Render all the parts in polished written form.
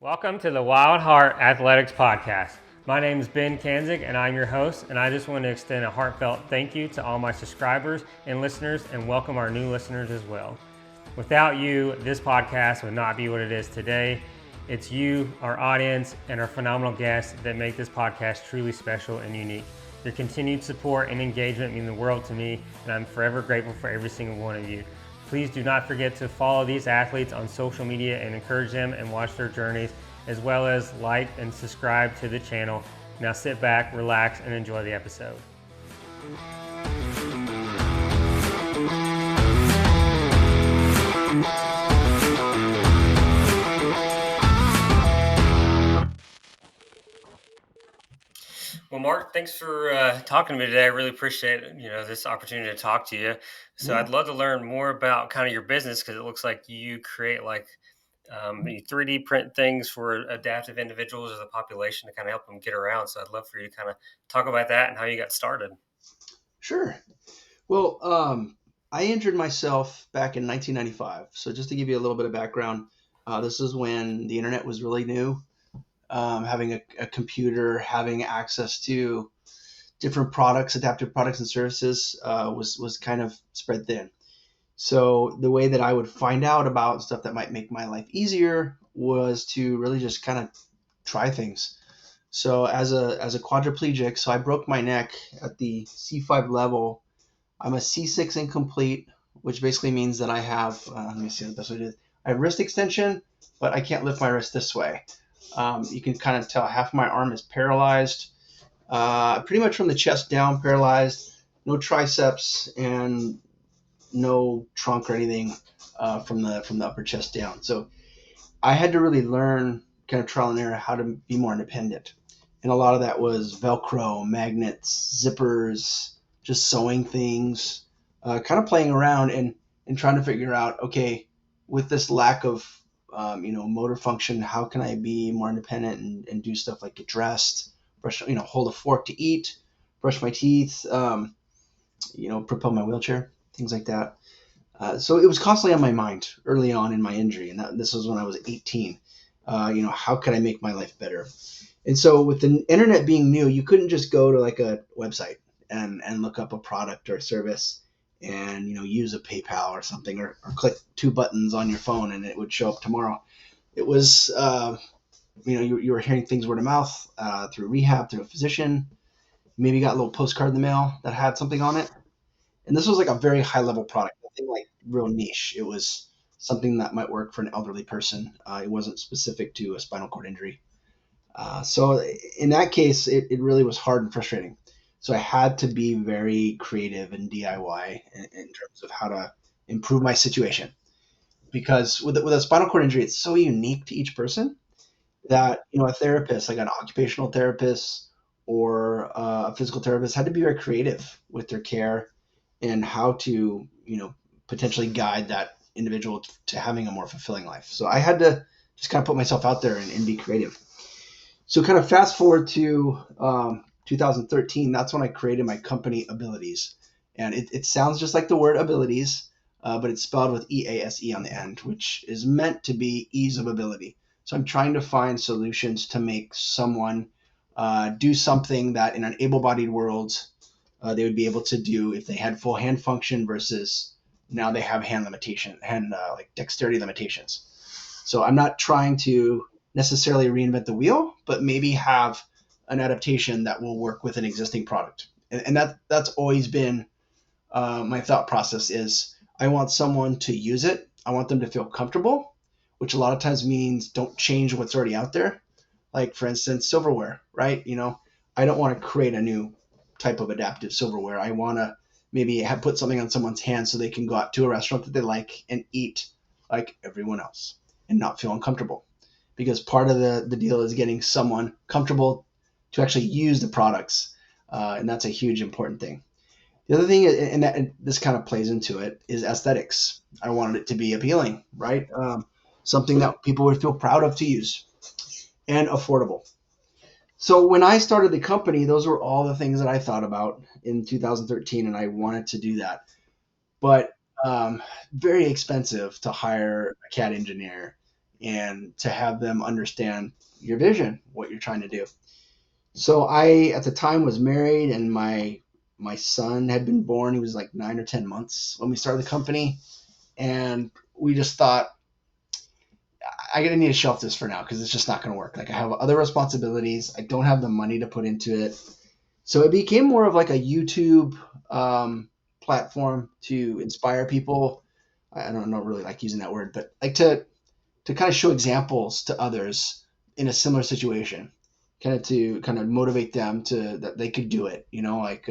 Welcome to the Wild Heart Athletics Podcast. My name is Ben Kanzig and I'm your host, and I just want to extend a heartfelt thank you to all my subscribers and listeners and welcome our new listeners as well. Without you, this podcast would not be what it is today. It's you, our audience, and our phenomenal guests that make this podcast truly special and unique. Your continued support and engagement mean the world to me, and I'm forever grateful for every single one of you. Please do not forget to follow these athletes on social media and encourage them and watch their journeys, as well as like and subscribe to the channel. Now sit back, relax, and enjoy the episode. Well, Mark, thanks for talking to me today. I really appreciate this opportunity to talk to you. So Yeah. I'd love to learn more about kind of your business, because it looks like you create you 3D print things for adaptive individuals or the population to kind of help them get around. So I'd love for you to kind of talk about that and how you got started. Sure. Well, I injured myself back in 1995. So just to give you a little bit of background, this is when the internet was really new. Having a computer, having access to different products, adaptive products and services was kind of spread thin. So the way that I would find out about stuff that might make my life easier was to really just kind of try things. So as a quadriplegic, so I broke my neck at the C5 level. I'm a C6 incomplete, which basically means that I have, let me see the best way to do it. I have wrist extension, but I can't lift my wrist this way. You can kind of tell half of my arm is paralyzed, pretty much from the chest down paralyzed, no triceps and no trunk or anything from the upper chest down. So I had to really learn kind of trial and error how to be more independent. And a lot of that was Velcro, magnets, zippers, just sewing things, kind of playing around and trying to figure out, okay, with this lack of, motor function, how can I be more independent and do stuff like get dressed, brush, hold a fork to eat, brush my teeth, propel my wheelchair, things like that. So it was constantly on my mind early on in my injury, and this was when I was 18. How could I make my life better? And so with the internet being new, you couldn't just go to like a website and look up a product or a service and, use a PayPal or something or click two buttons on your phone and it would show up tomorrow. It was, you were hearing things word of mouth through rehab, through a physician. Maybe you got a little postcard in the mail that had something on it. And this was like a very high level product, nothing like real niche. It was something that might work for an elderly person. It wasn't specific to a spinal cord injury. So in that case, it really was hard and frustrating. So I had to be very creative and DIY in terms of how to improve my situation. Because with a spinal cord injury, it's so unique to each person that, a therapist, like an occupational therapist or a physical therapist, had to be very creative with their care and how to, potentially guide that individual to having a more fulfilling life. So I had to just kind of put myself out there and be creative. So kind of fast forward to 2013, that's when I created my company AbilitEase. And it sounds just like the word abilities, but it's spelled with EASE on the end, which is meant to be ease of ability. So I'm trying to find solutions to make someone do something that in an able-bodied world they would be able to do if they had full hand function versus now they have hand like dexterity limitations. So I'm not trying to necessarily reinvent the wheel, but maybe have an adaptation that will work with an existing product. And that's always been my thought process is I want someone to use it. I want them to feel comfortable, which a lot of times means don't change what's already out there. Like, for instance, silverware, right? I don't want to create a new type of adaptive silverware. I want to maybe put something on someone's hand so they can go out to a restaurant that they like and eat like everyone else and not feel uncomfortable. Because part of the deal is getting someone comfortable to actually use the products. And that's a huge important thing. The other thing, and this kind of plays into it, is aesthetics. I wanted it to be appealing, right? Something that people would feel proud of to use and affordable. So when I started the company, those were all the things that I thought about in 2013, and I wanted to do that. But very expensive to hire a CAD engineer, and to have them understand your vision, what you're trying to do. So I, at the time, was married, and my son had been born. He was like 9 or 10 months when we started the company, and we just thought, I need to shelf this for now because it's just not going to work. Like, I have other responsibilities. I don't have the money to put into it. So it became more of like a YouTube platform to inspire people. I don't really like using that word, but like to kind of show examples to others in a similar situation, kind of to kind of motivate them to that they could do it. Like,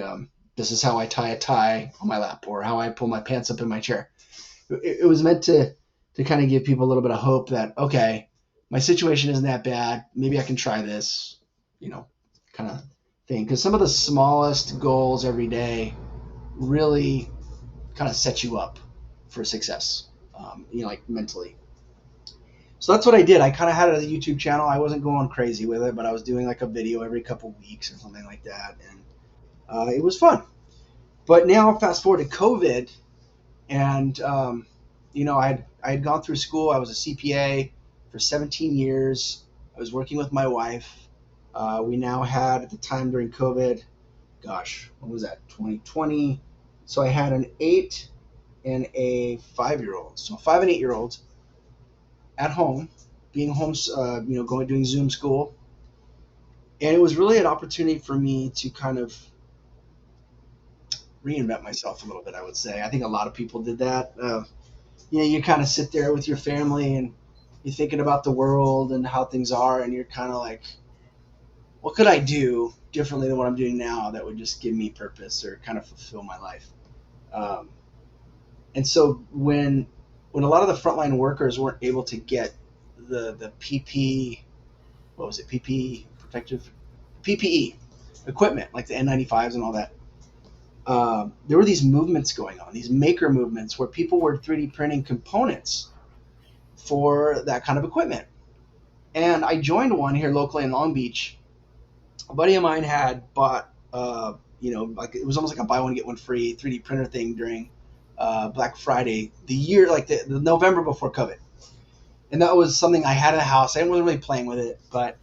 this is how I tie a tie on my lap, or how I pull my pants up in my chair. It was meant to kind of give people a little bit of hope that, okay, my situation isn't that bad. Maybe I can try this, kind of thing. Because some of the smallest goals every day really kind of set you up for success, like mentally. So that's what I did. I kind of had a YouTube channel. I wasn't going crazy with it, but I was doing like a video every couple weeks or something like that, and it was fun. But now, fast forward to COVID, and I had gone through school. I was a CPA for 17 years. I was working with my wife. We now had, at the time during COVID, gosh, what was that? 2020. So I had an 8 and a 5-year-old. So 5 and 8-year-olds at home, being home, doing Zoom school, and it was really an opportunity for me to kind of reinvent myself a little bit. I would say I think a lot of people did that. You kind of sit there with your family and you're thinking about the world and how things are, and you're kind of like, what could I do differently than what I'm doing now that would just give me purpose or kind of fulfill my life? Um, and so when a lot of the frontline workers weren't able to get the PP, what was it, PP protective PPE equipment like the N95s and all that, there were these movements going on, these maker movements where people were 3D printing components for that kind of equipment. And I joined one here locally in Long Beach. A buddy of mine had bought, like, it was almost like a buy one get one free 3D printer thing during Black Friday, the year, like the November before COVID. And that was something I had in the house. I didn't really playing with it, but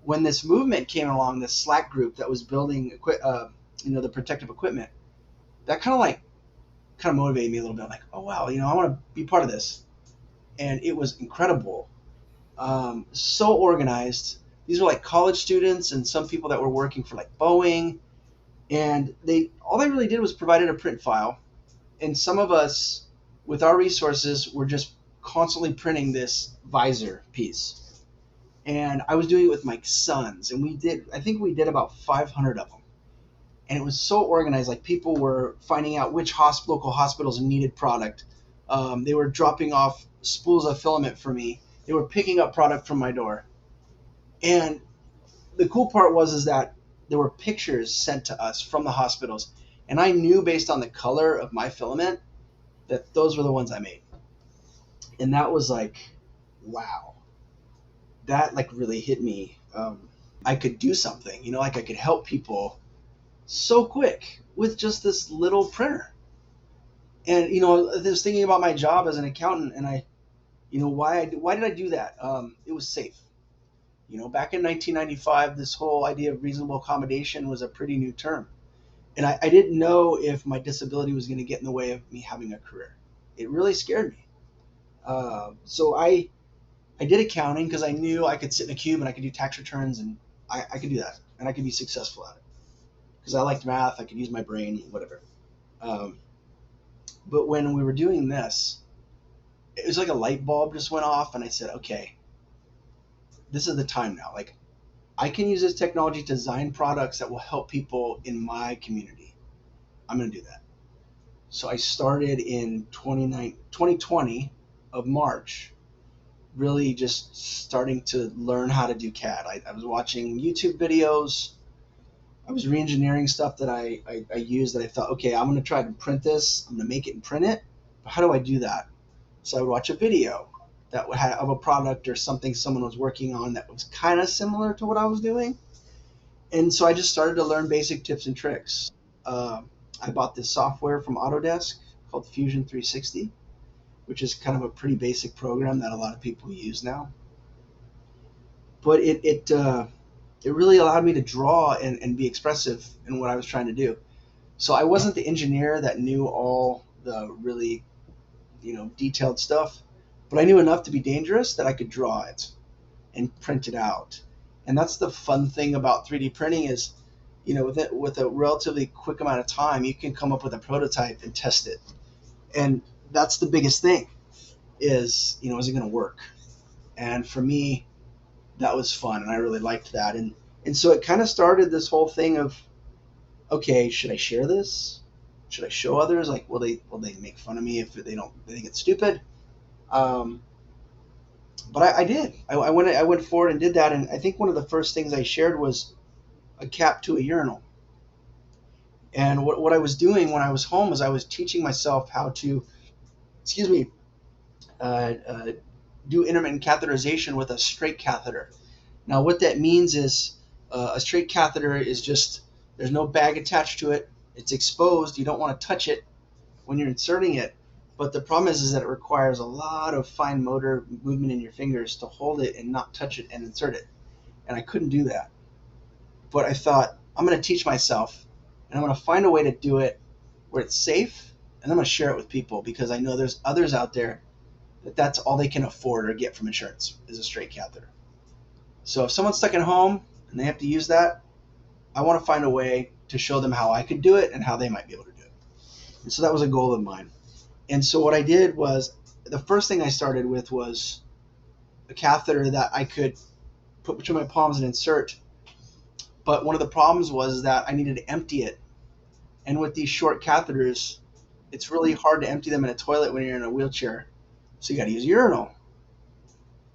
when this movement came along, this Slack group that was building, the protective equipment, that kind of motivated me a little bit. I'm like, oh wow, I want to be part of this, and it was incredible. So organized. These were like college students and some people that were working for like Boeing, and all they really did was provided a print file, and some of us, with our resources, were just constantly printing this visor piece. And I was doing it with my sons, and I think we did about 500 of them. And it was so organized. Like, people were finding out which local hospitals needed product. They were dropping off spools of filament for me. They were picking up product from my door. And the cool part is that there were pictures sent to us from the hospitals, and I knew based on the color of my filament that those were the ones I made. And that was like, wow, that like really hit me. I could do something, like I could help people so quick with just this little printer. And I was thinking about my job as an accountant, and why did I do that? It was safe. Back in 1995, this whole idea of reasonable accommodation was a pretty new term. And I didn't know if my disability was going to get in the way of me having a career. It really scared me. So I did accounting because I knew I could sit in a cube and I could do tax returns, and I could do that, and I could be successful at it because I liked math. I could use my brain, whatever. But when we were doing this, it was like a light bulb just went off, and I said, okay, this is the time now. Like, I can use this technology to design products that will help people in my community. I'm going to do that. So I started in 2020 of March, really just starting to learn how to do CAD. I was watching YouTube videos. I was re-engineering stuff that I used that I thought, okay, I'm going to try to print this. I'm going to make it and print it. But how do I do that? So I would watch a video that would have a product or something someone was working on that was kind of similar to what I was doing. And so I just started to learn basic tips and tricks. I bought this software from Autodesk called Fusion 360. which is kind of a pretty basic program that a lot of people use now. But it really allowed me to draw and be expressive in what I was trying to do. So I wasn't the engineer that knew all the really, detailed stuff, but I knew enough to be dangerous that I could draw it and print it out. And that's the fun thing about 3D printing is, with a relatively quick amount of time, you can come up with a prototype and test it. And that's the biggest thing is, is it going to work? And for me, that was fun, and I really liked that. And so it kind of started this whole thing of, okay, should I share this? Should I show others? Like, will they make fun of me if they think it's stupid? Um, but I did. I went forward and did that, and I think one of the first things I shared was a cap to a urinal. And what I was doing when I was home is I was teaching myself how to, excuse me, uh, uh, do intermittent catheterization with a straight catheter. Now, what that means is a straight catheter is just, there's no bag attached to it. It's exposed. You don't want to touch it when you're inserting it. But the problem is that it requires a lot of fine motor movement in your fingers to hold it and not touch it and insert it. And I couldn't do that. But I thought, I'm going to teach myself, and I'm going to find a way to do it where it's safe, and I'm going to share it with people because I know there's others out there that's all they can afford or get from insurance is a straight catheter. So if someone's stuck at home and they have to use that, I want to find a way to show them how I could do it and how they might be able to do it. And so that was a goal of mine. And so what I did was, the first thing I started with was a catheter that I could put between my palms and insert. But one of the problems was that I needed to empty it. And with these short catheters, it's really hard to empty them in a toilet when you're in a wheelchair. So you got to use a urinal.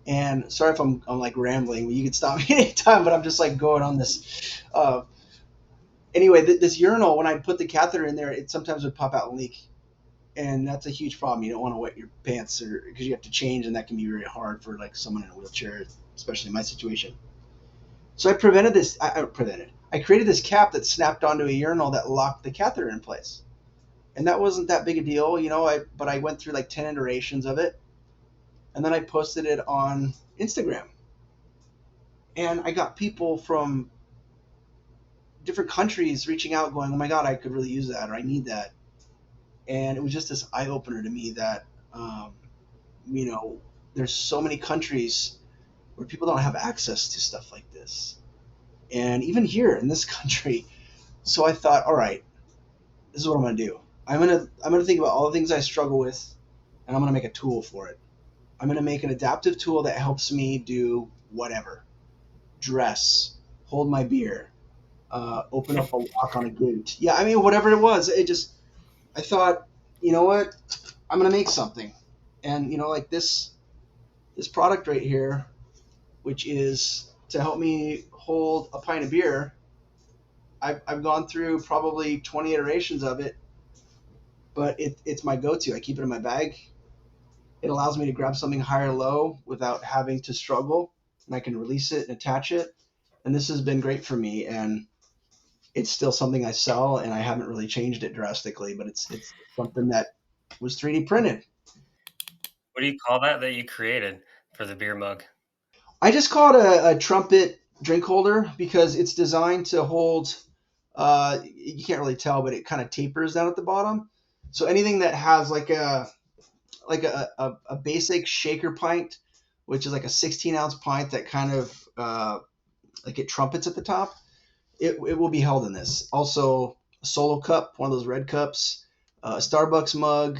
And sorry if I'm like rambling. You can stop me anytime, but I'm just like going on this. Anyway, this urinal, when I put the catheter in there, it sometimes would pop out and leak. And that's a huge problem. You don't want to wet your pants because you have to change, and that can be very hard for like someone in a wheelchair, especially in my situation. So I prevented this. I created this cap that snapped onto a urinal that locked the catheter in place. And that wasn't that big a deal, but I went through like 10 iterations of it. And then I posted it on Instagram. And I got people from different countries reaching out going, oh my God, I could really use that, or I need that. And it was just this eye opener to me that, there's so many countries where people don't have access to stuff like this. And even here in this country. So I thought, all right, this is what I'm going to do. I'm going to think about all the things I struggle with, and I'm going to make a tool for it. I'm going to make an adaptive tool that helps me do whatever. Dress, hold my beer, open up a lock on a gate. Yeah, I mean, whatever it was. I thought, you know what? I'm going to make something. And, like this product right here, which is to help me hold a pint of beer, I've gone through probably 20 iterations of it, but it's my go-to. I keep it in my bag. It allows me to grab something high or low without having to struggle, and I can release it and attach it. And this has been great for me, and it's still something I sell, and I haven't really changed it drastically, but it's something that was 3D printed. What do you call that you created for the beer mug? I just call it a trumpet drink holder because it's designed to hold, you can't really tell, but it kind of tapers down at the bottom. So anything that has like a basic shaker pint, which is like a 16-ounce pint that kind of like it trumpets at the top, it will be held in this. Also, a solo cup, one of those red cups, a Starbucks mug,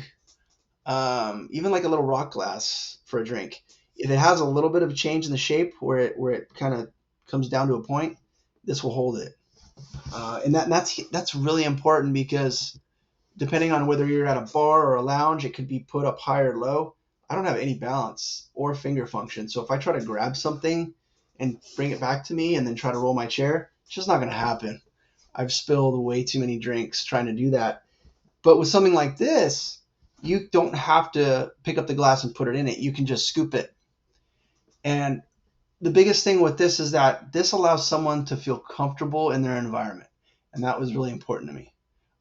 even like a little rock glass for a drink. If it has a little bit of a change in the shape where it kind of comes down to a point, this will hold it. And that's really important because depending on whether you're at a bar or a lounge, it could be put up high or low. I don't have any balance or finger function. So if I try to grab something and bring it back to me and then try to roll my chair, it's just not going to happen. I've spilled way too many drinks trying to do that. But with something like this, you don't have to pick up the glass and put it in it. You can just scoop it. And the biggest thing with this is that this allows someone to feel comfortable in their environment. And that was really important to me.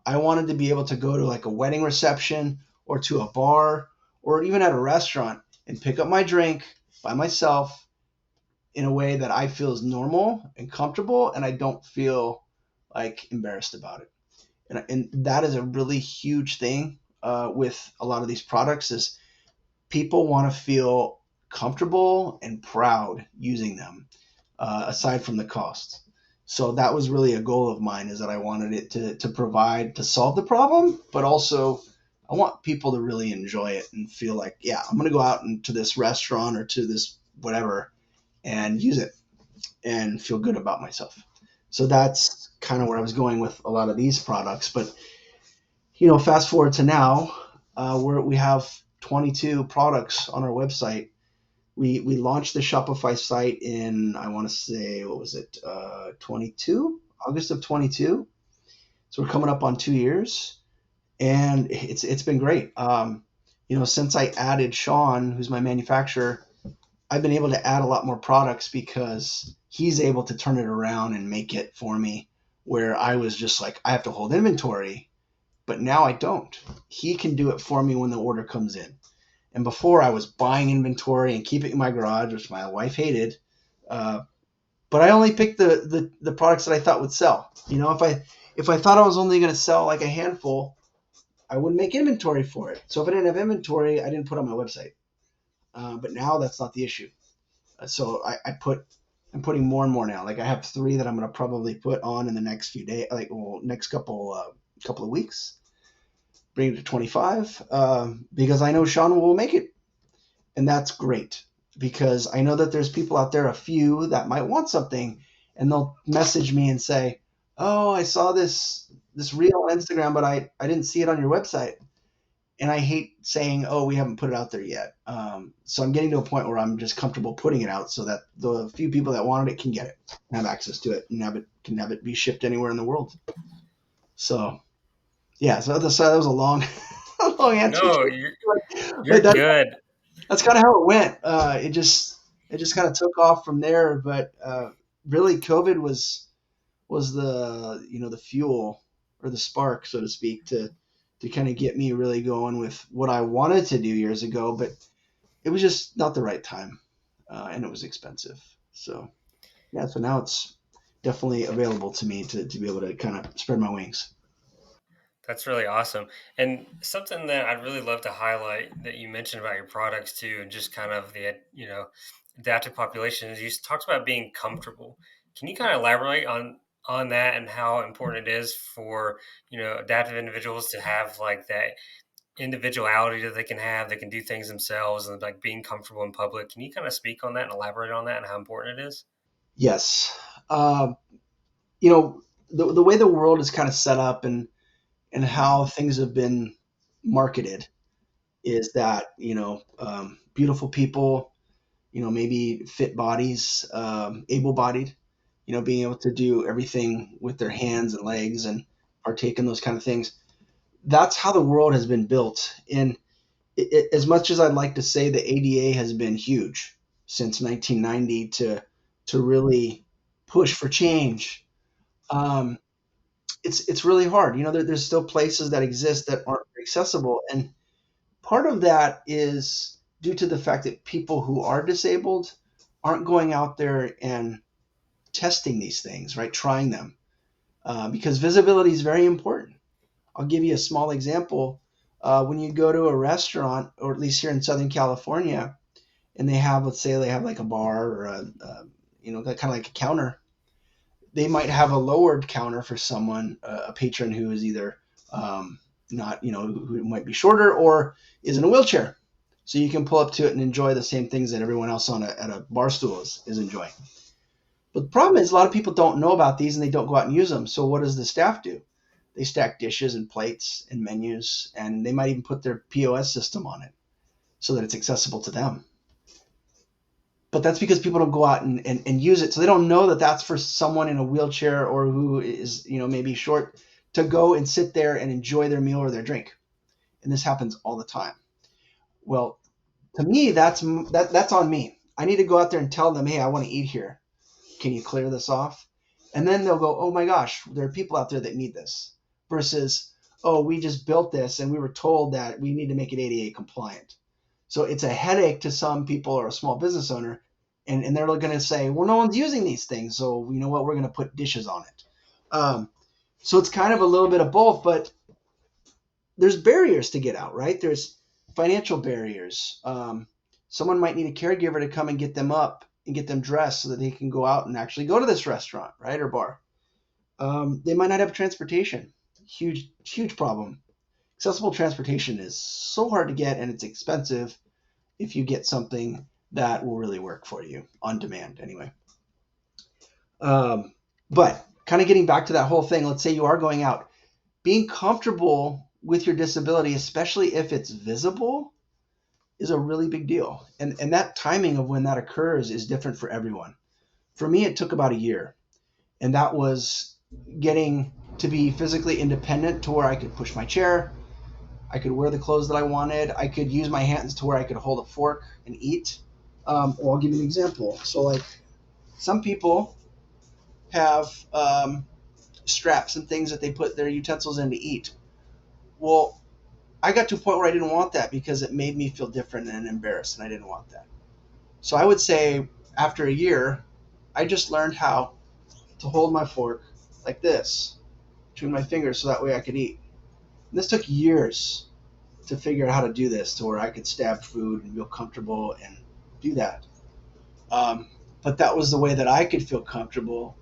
I wanted to be able to go to like a wedding reception or to a bar or even at a restaurant and pick up my drink by myself in a way that I feel is normal and comfortable, and I don't feel like embarrassed about it. And that is a really huge thing with a lot of these products is people want to feel comfortable and proud using them, aside from the cost. So that was really a goal of mine, is that I wanted it to provide to solve the problem, but also I want people to really enjoy it and feel like, yeah, I'm going to go out into this restaurant or to this whatever and use it and feel good about myself. So that's kind of where I was going with a lot of these products. But fast forward to now, we have 22 products on our website. We launched the Shopify site in, I want to say, what was it, 22, August of 22. So we're coming up on 2 years, and it's been great. Since I added Sean, who's my manufacturer, I've been able to add a lot more products because he's able to turn it around and make it for me, where I was just like, I have to hold inventory, but now I don't. He can do it for me when the order comes in. And before, I was buying inventory and keeping it in my garage, which my wife hated. But I only picked the products that I thought would sell. If I thought I was only going to sell like a handful, I wouldn't make inventory for it. So if I didn't have inventory, I didn't put it on my website. But now that's not the issue. So I'm putting more and more now. Like I have 3 that I'm going to probably put on in the next few days, next couple of weeks. Bring it to 25 because I know Sean will make it. And that's great because I know that there's people out there, a few that might want something, and they'll message me and say, oh, I saw this reel on Instagram, but I didn't see it on your website. And I hate saying, oh, we haven't put it out there yet. So I'm getting to a point where I'm just comfortable putting it out so that the few people that wanted it can get it, and have access to it, and can have it be shipped anywhere in the world. So, yeah, so that was a long, a long answer. No, you're But good. that's kind of how it went. It just kind of took off from there. But really, COVID was the fuel or the spark, so to speak, to kind of get me really going with what I wanted to do years ago. But it was just not the right time, and it was expensive. So yeah, so now it's definitely available to me to be able to kind of spread my wings. That's really awesome. And something that I'd really love to highlight that you mentioned about your products too, and just kind of the, adaptive population is you talked about being comfortable. Can you kind of elaborate on that and how important it is for, adaptive individuals to have like that individuality that they can have, they can do things themselves and like being comfortable in public. Can you kind of speak on that and elaborate on that and how important it is? Yes. You know, the way the world is kind of set up and how things have been marketed is that beautiful people, maybe fit bodies, able-bodied, being able to do everything with their hands and legs and partake in those kind of things. That's how the world has been built. And as much as I'd like to say the ADA has been huge since 1990 to really push for change, um, it's really hard. There's still places that exist that aren't accessible, and part of that is due to the fact that people who are disabled aren't going out there and testing these things, right? Trying them, because visibility is very important. I'll give you a small example. When you go to a restaurant, or at least here in Southern California, and let's say they have like a bar or kind of like a counter, they might have a lowered counter for someone, a patron who is either not, who might be shorter or is in a wheelchair. So you can pull up to it and enjoy the same things that everyone else at a bar stool is enjoying. But the problem is a lot of people don't know about these and they don't go out and use them. So what does the staff do? They stack dishes and plates and menus, and they might even put their POS system on it so that it's accessible to them. But that's because people don't go out and use it. So they don't know that that's for someone in a wheelchair or who is, maybe short, to go and sit there and enjoy their meal or their drink. And this happens all the time. Well, to me, that's on me. I need to go out there and tell them, hey, I want to eat here. Can you clear this off? And then they'll go, oh my gosh, there are people out there that need this. Versus, oh, we just built this and we were told that we need to make it ADA compliant. So it's a headache to some people or a small business owner, and they're going to say, well, no one's using these things, so you know what, we're going to put dishes on it. So it's kind of a little bit of both, but there's barriers to get out, right? There's financial barriers. Someone might need a caregiver to come and get them up and get them dressed so that they can go out and actually go to this restaurant, right, or bar. They might not have transportation. Huge problem. Accessible transportation is so hard to get, and it's expensive if you get something that will really work for you on demand anyway. But kind of getting back to that whole thing, let's say you are going out, being comfortable with your disability, especially if it's visible, is a really big deal. And that timing of when that occurs is different for everyone. For me, it took about a year, and that was getting to be physically independent to where I could push my chair, I could wear the clothes that I wanted, I could use my hands to where I could hold a fork and eat. Well, I'll give you an example. So like some people have straps and things that they put their utensils in to eat. Well, I got to a point where I didn't want that because it made me feel different and embarrassed, and I didn't want that. So I would say after a year, I just learned how to hold my fork like this between my fingers so that way I could eat. And this took years to figure out how to do this to where I could stab food and feel comfortable and do that. But that was the way that I could feel comfortable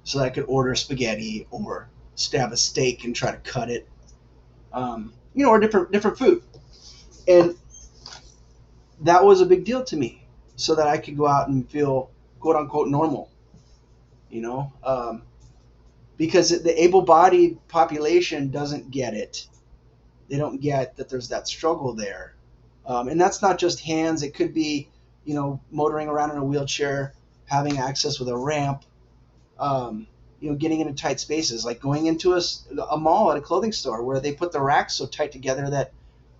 so that I could order spaghetti or stab a steak and try to cut it, or different food. And that was a big deal to me so that I could go out and feel quote unquote normal, you know, because the able-bodied population doesn't get it. They don't get that there's that struggle there. And that's not just hands. It could be, motoring around in a wheelchair, having access with a ramp, getting into tight spaces, like going into a mall at a clothing store where they put the racks so tight together that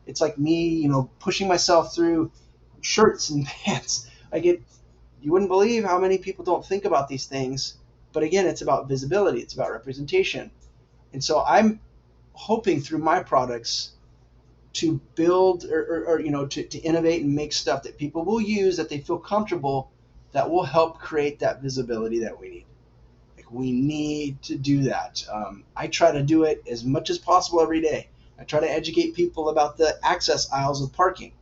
it's like me, pushing myself through shirts and pants. You wouldn't believe how many people don't think about these things. But again, it's about visibility. It's about representation. And so I'm hoping through my products to build or to innovate and make stuff that people will use, that they feel comfortable, that will help create that visibility that we need. Like, we need to do that. I try to do it as much as possible every day. I try to educate people about the access aisles of parking.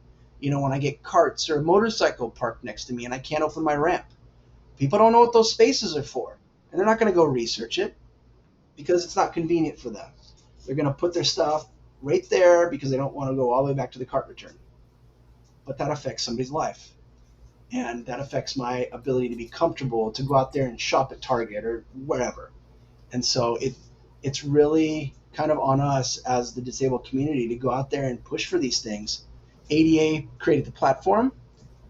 When I get carts or a motorcycle parked next to me and I can't open my ramp, people don't know what those spaces are for, and they're not going to go research it because it's not convenient for them. They're going to put their stuff right there because they don't want to go all the way back to the cart return. But that affects somebody's life. And that affects my ability to be comfortable to go out there and shop at Target or wherever. And so it's really kind of on us as the disabled community to go out there and push for these things. ADA created the platform,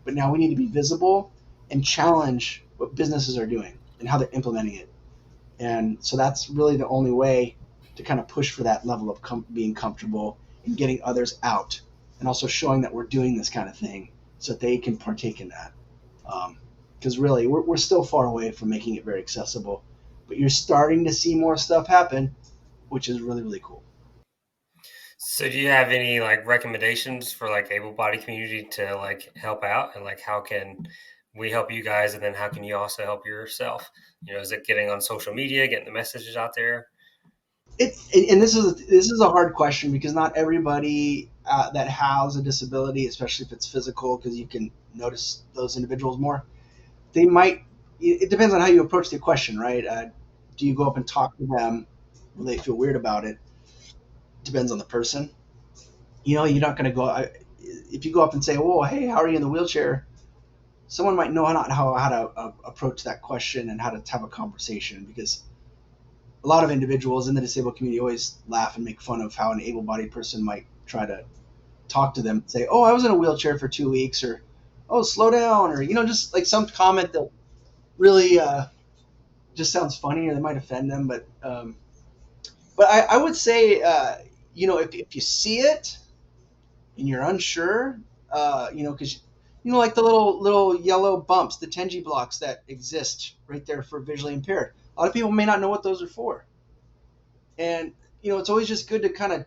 but now we need to be visible and challenge what businesses are doing and how they're implementing it. And so that's really the only way to kind of push for that level of being comfortable and getting others out, and also showing that we're doing this kind of thing so that they can partake in that. Because really, we're still far away from making it very accessible, but you're starting to see more stuff happen, which is really, really cool. So do you have any like recommendations for like able-bodied community to like help out, and like how can we help you guys, and then how can you also help yourself? Is it getting on social media, getting the messages out there? And this is a hard question because not everybody that has a disability, especially if it's physical, because you can notice those individuals more. They might. It depends on how you approach the question, right? Do you go up and talk to them? Will they feel weird about it? Depends on the person. You're not going to go. If you go up and say, "Oh, hey, how are you in the wheelchair?" Someone might know not how to approach that question and how to have a conversation, because a lot of individuals in the disabled community always laugh and make fun of how an able-bodied person might try to talk to them, say, "Oh, I was in a wheelchair for 2 weeks," or "Oh, slow down," or just like some comment that really just sounds funny, or they might offend them. But I would say, if you see it and you're unsure, because like the little yellow bumps, the Tenji blocks that exist right there for visually impaired. A lot of people may not know what those are for, and it's always just good to kind of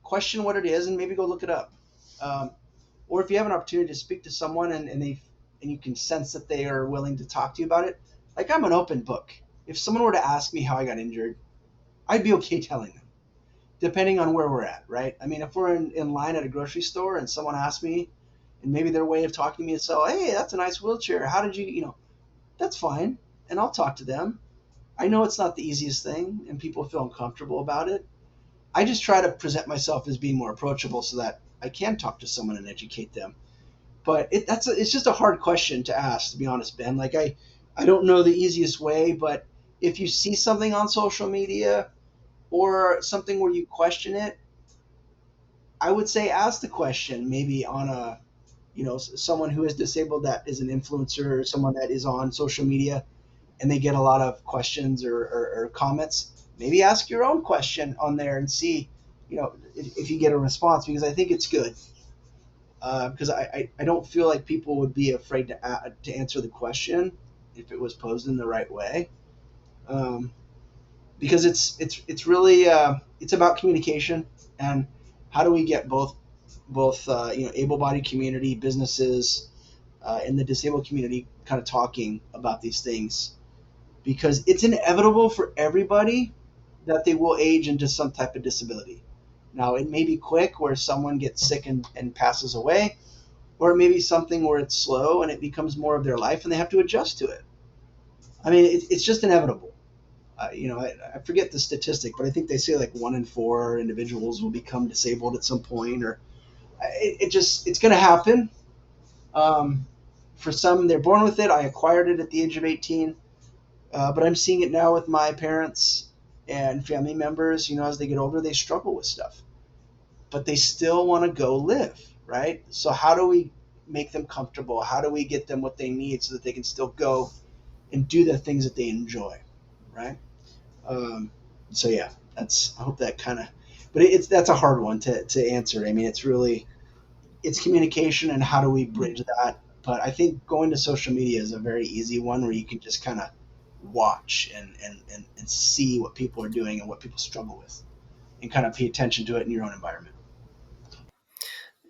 question what it is and maybe go look it up. or if you have an opportunity to speak to someone and you can sense that they are willing to talk to you about it, like I'm an open book. If someone were to ask me how I got injured, I'd be okay telling them, depending on where we're at, right? I mean, if we're in line at a grocery store and someone asks me, and maybe their way of talking to me is, so, hey, that's a nice wheelchair. How did you, that's fine. And I'll talk to them. I know it's not the easiest thing and people feel uncomfortable about it. I just try to present myself as being more approachable so that I can talk to someone and educate them. But it's just a hard question to ask, to be honest, Ben. Like I don't know the easiest way, but if you see something on social media or something where you question it, I would say ask the question maybe on a, someone who is disabled that is an influencer or someone that is on social media and they get a lot of questions or comments. Maybe ask your own question on there and see, if you get a response, because I think it's good. Because I don't feel like people would be afraid to answer the question if it was posed in the right way. Um, because it's really it's about communication and how do we get both able-bodied community, businesses, and the disabled community kind of talking about these things, because it's inevitable for everybody that they will age into some type of disability. Now, it may be quick where someone gets sick and passes away, or it may be something where it's slow and it becomes more of their life and they have to adjust to it. I mean, it's just inevitable. I forget the statistic, but I think they say like 1 in 4 individuals will become disabled at some point, or it's going to happen. Um, for some, they're born with it. I acquired it at the age of 18, but I'm seeing it now with my parents and family members. As they get older, they struggle with stuff, but they still want to go live, right? So how do we make them comfortable? How do we get them what they need so that they can still go and do the things that they enjoy, right? Um, so yeah, I hope that kind of, but that's a hard one to answer. I mean, it's communication and how do we bridge that? But I think going to social media is a very easy one where you can just kind of watch and see what people are doing and what people struggle with and kind of pay attention to it in your own environment.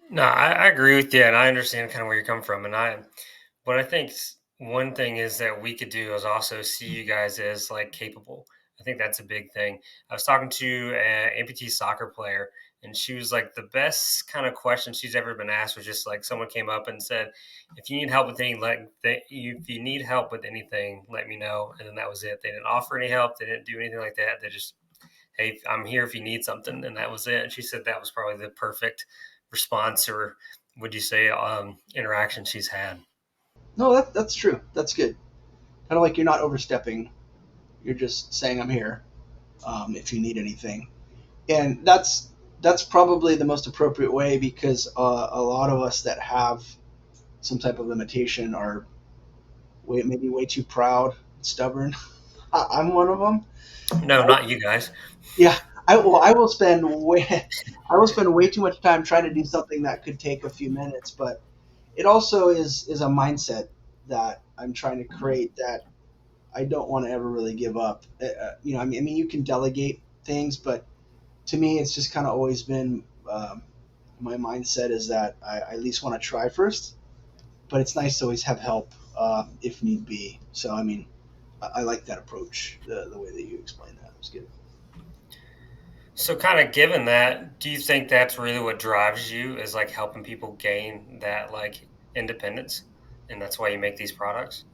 No, I agree with you, and I understand kind of where you're coming from. But I think one thing is that we could do is also see you guys as like capable. I think that's a big thing. I was talking to an amputee soccer player, and she was like, the best kind of question she's ever been asked was just like someone came up and said, "If you need help with anything, if you need help with anything, let me know." And then that was it. They didn't offer any help. They didn't do anything like that. They just, "Hey, I'm here if you need something," and that was it. And she said that was probably the perfect response, or would you say interaction she's had. No, that's true. That's good. Kind of like you're not overstepping. You're just saying I'm here if you need anything, and that's probably the most appropriate way, because a lot of us that have some type of limitation are maybe way too proud, stubborn. I'm one of them. No, not you guys. Yeah, I will spend way I will spend way too much time trying to do something that could take a few minutes, but it also is a mindset that I'm trying to create, that I don't want to ever really give up. I mean, you can delegate things, but to me, it's just kind of always been my mindset is that I at least want to try first. But it's nice to always have help if need be. So I mean, I like that approach. The way that you explained that was good. So, kind of given that, do you think that's really what drives you is like helping people gain that like independence, and that's why you make these products?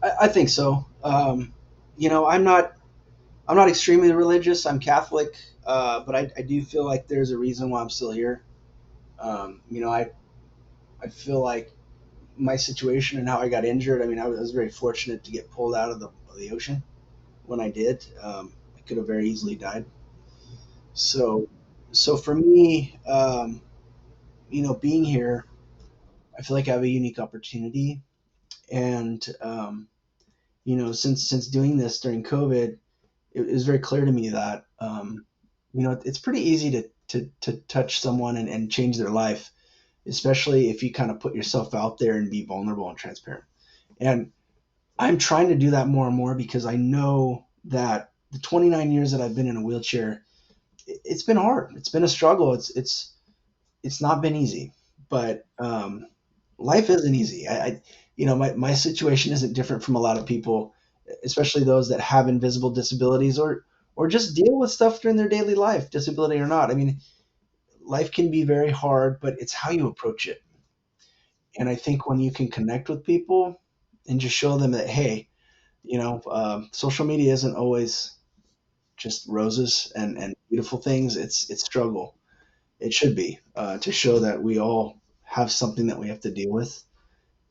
I think so. I'm not extremely religious. I'm Catholic, but I do feel like there's a reason why I'm still here. I feel like my situation and how I got injured. I mean, I was very fortunate to get pulled out of the ocean when I did. I could have very easily died. So, so for me, being here, I feel like I have a unique opportunity, and since doing this during COVID, it was very clear to me that it's pretty easy to touch someone and change their life, especially if you kind of put yourself out there and be vulnerable and transparent. And I'm trying to do that more and more, because I know that the 29 years that I've been in a wheelchair, it's been hard. It's been a struggle. It's not been easy, but life isn't easy. My situation isn't different from a lot of people, especially those that have invisible disabilities or just deal with stuff during their daily life, disability or not. I mean, life can be very hard, but it's how you approach it. And I think when you can connect with people and just show them that, hey, social media isn't always just roses and beautiful things. It's struggle. It should be to show that we all have something that we have to deal with,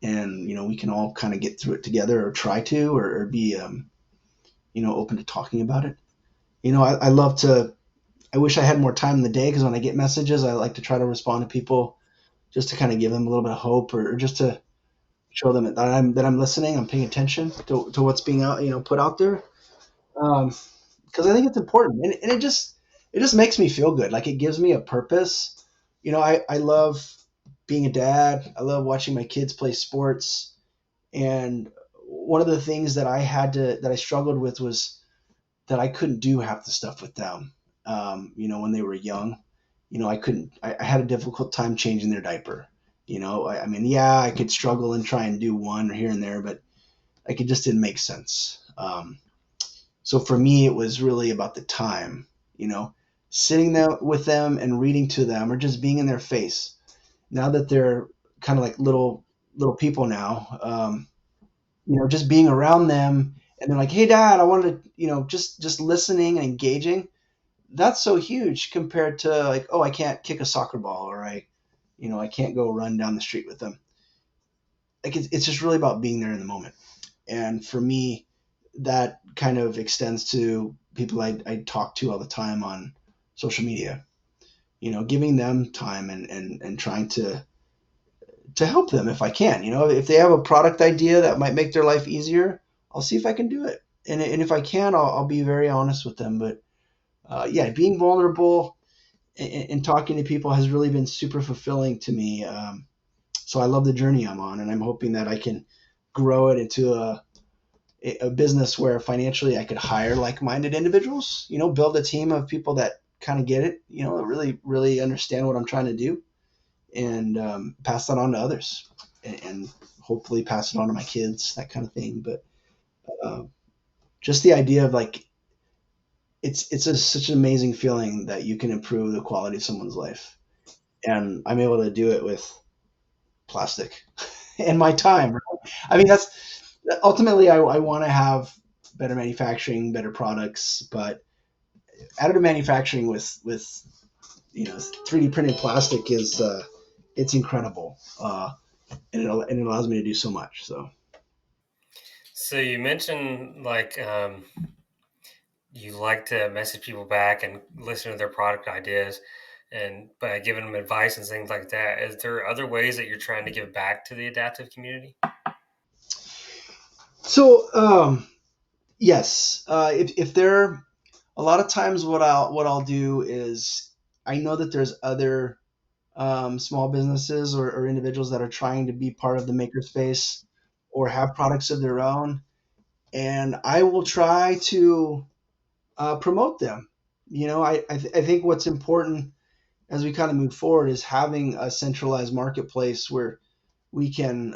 and we can all kind of get through it together, or try to, or be open to talking about it. I love to. I wish I had more time in the day, because when I get messages, I like to try to respond to people just to kind of give them a little bit of hope, or just to show them that I'm listening, I'm paying attention to what's being put out there. Because I think it's important, and it just makes me feel good. Like, it gives me a purpose. I love being a dad. I love watching my kids play sports. And one of the things that I struggled with was that I couldn't do half the stuff with them. When they were young, I couldn't. I had a difficult time changing their diaper. I mean, yeah, I could struggle and try and do one here and there, but like, it just didn't make sense. So for me, it was really about the time, you know, sitting there with them and reading to them, or just being in their face. Now that they're kind of like little people now, just being around them, and they're like, "Hey, Dad, I wanted to," just listening and engaging. That's so huge compared to, like, "Oh, I can't kick a soccer ball," or I can't go run down the street with them. Like, it's just really about being there in the moment. And for me, that kind of extends to people I talk to all the time on social media. Giving them time, and trying to help them if I can. If they have a product idea that might make their life easier, I'll see if I can do it. And if I can, I'll be very honest with them. But yeah, being vulnerable and talking to people has really been super fulfilling to me. So I love the journey I'm on, and I'm hoping that I can grow it into a business where financially I could hire like-minded individuals, build a team of people that kind of get it, really, really understand what I'm trying to do, and pass that on to others, and hopefully pass it on to my kids, that kind of thing. But uh, just the idea of, like, such an amazing feeling that you can improve the quality of someone's life. And I'm able to do it with plastic and my time. Right? I mean, that's ultimately, I want to have better manufacturing, better products, but additive manufacturing with 3D printed plastic is it's incredible, and it allows me to do so much. So So you mentioned like you like to message people back and listen to their product ideas, and by giving them advice and things like that. Is there other ways that you're trying to give back to the adaptive community? so yes, if there a lot of times, what I'll do is, I know that there's other small businesses, or individuals that are trying to be part of the makerspace, or have products of their own, and I will try to promote them. I think what's important as we kind of move forward is having a centralized marketplace where we can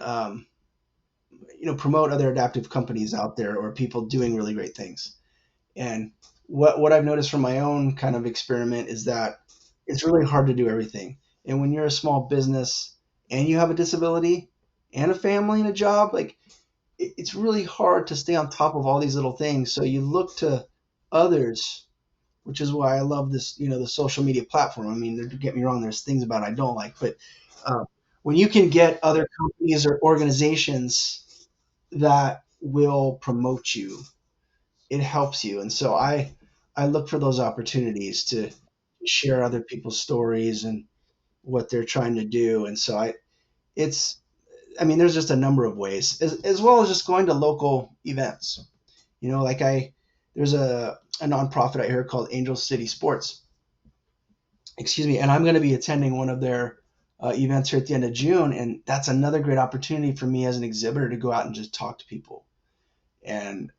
promote other adaptive companies out there, or people doing really great things. And what I've noticed from my own kind of experiment is that it's really hard to do everything. And when you're a small business and you have a disability and a family and a job, like, it's really hard to stay on top of all these little things. So you look to others, which is why I love this, the social media platform. I mean, don't get me wrong, there's things about it I don't like, but uh, when you can get other companies or organizations that will promote you, it helps you. And so I look for those opportunities to share other people's stories and what they're trying to do. And so it's, I mean, there's just a number of ways, as well as just going to local events. Like, there's a nonprofit out here called Angel City Sports, excuse me, and I'm going to be attending one of their events here at the end of June. And that's another great opportunity for me as an exhibitor to go out and just talk to people, and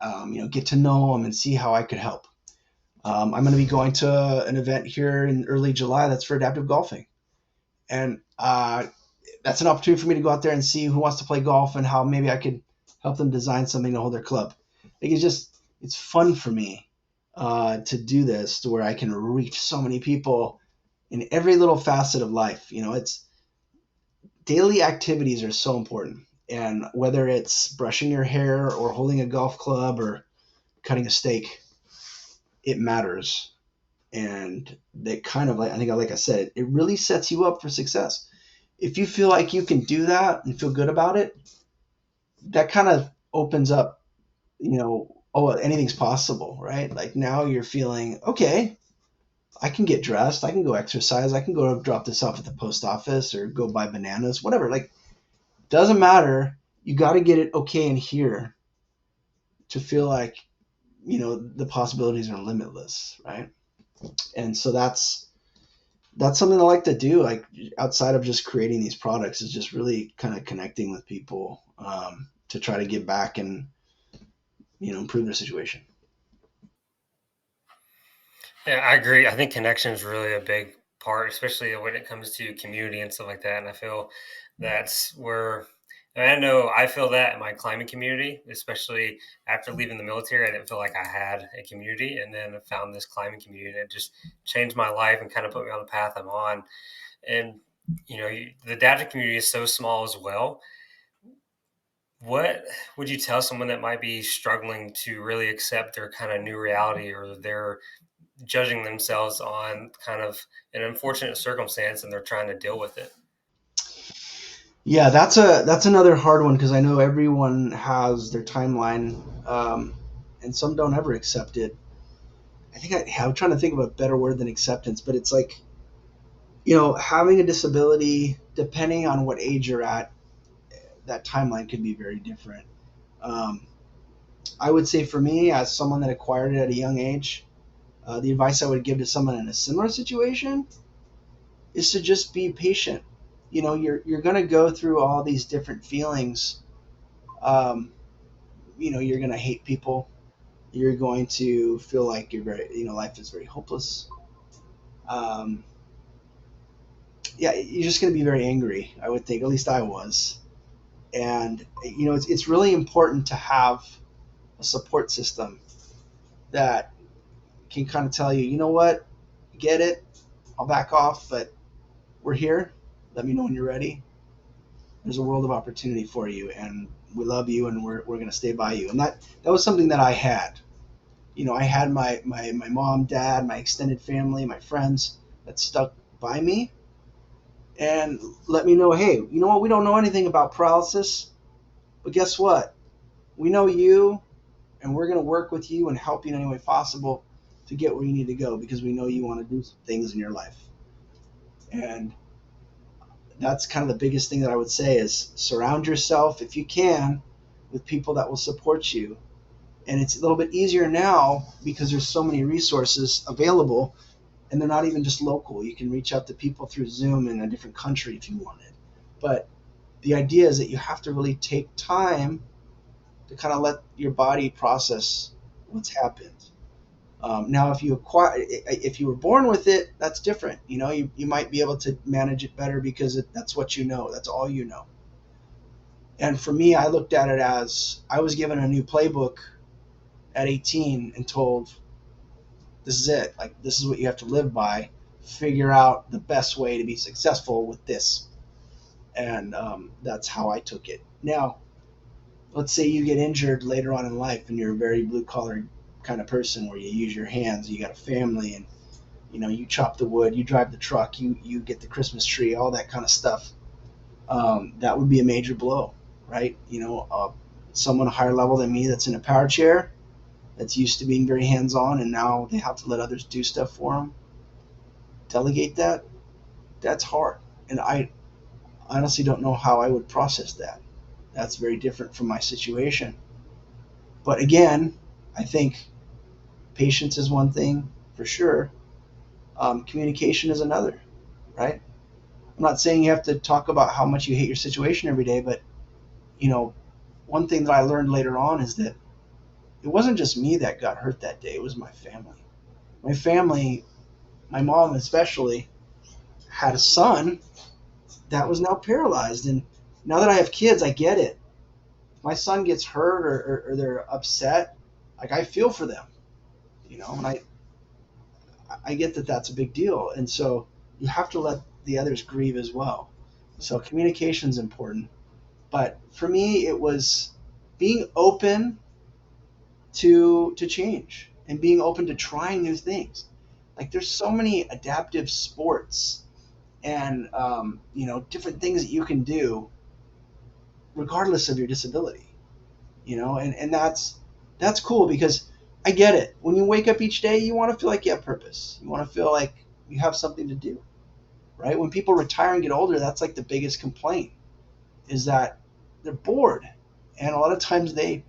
get to know them and see how I could help. I'm going to be going to an event here in early July that's for adaptive golfing. And that's an opportunity for me to go out there and see who wants to play golf and how maybe I could help them design something to hold their club. Like it's fun for me to do this, to where I can reach so many people in every little facet of life. It's daily activities are so important. And whether it's brushing your hair or holding a golf club or cutting a steak, it matters. And they kind of, like I said, it really sets you up for success. If you feel like you can do that and feel good about it, that kind of opens up, oh, anything's possible, right? Like now you're feeling, okay, I can get dressed, I can go exercise, I can go drop this off at the post office or go buy bananas, whatever. Like, doesn't matter. You got to get it okay in here to feel like, the possibilities are limitless, right? And so that's something I like to do, like outside of just creating these products, is just really kind of connecting with people, to try to give back and improve their situation. Yeah, I agree. I think connection is really a big part, especially when it comes to community and stuff like that. And I feel that's where, and I know I feel that in my climbing community, especially after leaving the military. I didn't feel like I had a community, and then I found this climbing community, and it just changed my life and kind of put me on the path I'm on. And the data community is so small as well. What would you tell someone that might be struggling to really accept their kind of new reality, or they're judging themselves on kind of an unfortunate circumstance and they're trying to deal with it? Yeah, that's another hard one, because I know everyone has their timeline, and some don't ever accept it. I'm trying to think of a better word than acceptance, but it's like, having a disability, depending on what age you're at, that timeline could be very different. Um, I would say for me, as someone that acquired it at a young age, the advice I would give to someone in a similar situation is to just be patient. You're going to go through all these different feelings. Um, you're going to hate people. You're going to feel like life is very hopeless. Um, yeah, you're just going to be very angry, I would think. At least I was. And it's really important to have a support system that can kind of tell you, you know what, get it, I'll back off, but we're here. Let me know when you're ready. There's a world of opportunity for you, and we love you, and we're going to stay by you. And that was something that I had. I had my mom, dad, my extended family, my friends that stuck by me and let me know, hey, you know what, we don't know anything about paralysis, but guess what? We know you, and we're going to work with you and help you in any way possible to get where you need to go, because we know you want to do some things in your life. And that's kind of the biggest thing that I would say is surround yourself, if you can, with people that will support you. And it's a little bit easier now because there's so many resources available, and they're not even just local. You can reach out to people through Zoom in a different country if you wanted. But the idea is that you have to really take time to kind of let your body process what's happened. Now, if you were born with it, that's different. You might be able to manage it better because that's what you know. That's all you know. And for me, I looked at it as I was given a new playbook at 18 and told, this is it. Like, this is what you have to live by. Figure out the best way to be successful with this. And that's how I took it. Now, let's say you get injured later on in life and you're a very blue collar kind of person where you use your hands, you got a family, and you chop the wood, you drive the truck, you get the Christmas tree, all that kind of stuff. That would be a major blow, right? Someone a higher level than me that's in a power chair, that's used to being very hands on, and now they have to let others do stuff for them, delegate that. That's hard, and I honestly don't know how I would process that. That's very different from my situation. But again, I think patience is one thing for sure. Communication is another, right? I'm not saying you have to talk about how much you hate your situation every day, but one thing that I learned later on is that it wasn't just me that got hurt that day. It was my family. My mom especially, had a son that was now paralyzed. And now that I have kids, I get it. If my son gets hurt or they're upset, like I feel for them, and I get that that's a big deal. And so you have to let the others grieve as well. So communication is important. But for me, it was being open to change and being open to trying new things. Like there's so many adaptive sports and different things that you can do regardless of your disability. And that's cool because I get it. When you wake up each day, you want to feel like you have purpose. You want to feel like you have something to do, right? When people retire and get older, that's like the biggest complaint is that they're bored. And a lot of times if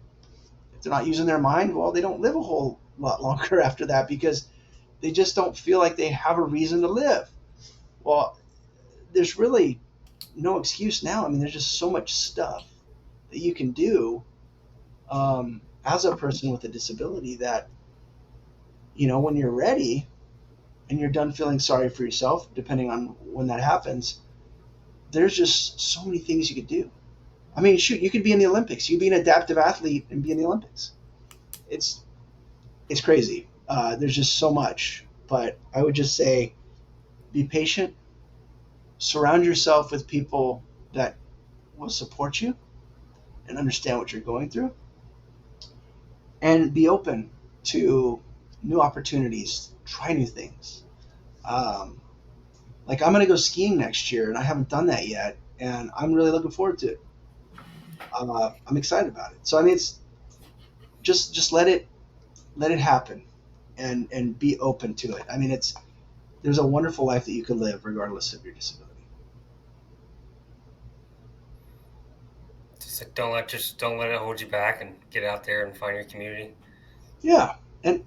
they're not using their mind, well, they don't live a whole lot longer after that because they just don't feel like they have a reason to live. Well, there's really no excuse now. I mean, there's just so much stuff that you can do as a person with a disability that, when you're ready and you're done feeling sorry for yourself, depending on when that happens, there's just so many things you could do. I mean, shoot, you could be in the Olympics. You could be an adaptive athlete and be in the Olympics. It's crazy. There's just so much. But I would just say be patient. Surround yourself with people that will support you and understand what you're going through. And be open to new opportunities. Try new things. Like I'm going to go skiing next year, and I haven't done that yet. And I'm really looking forward to it. I'm excited about it. So I mean, it's just let it happen, and be open to it. I mean, there's a wonderful life that you can live regardless of your disability. Just like don't let it hold you back and get out there and find your community. Yeah, and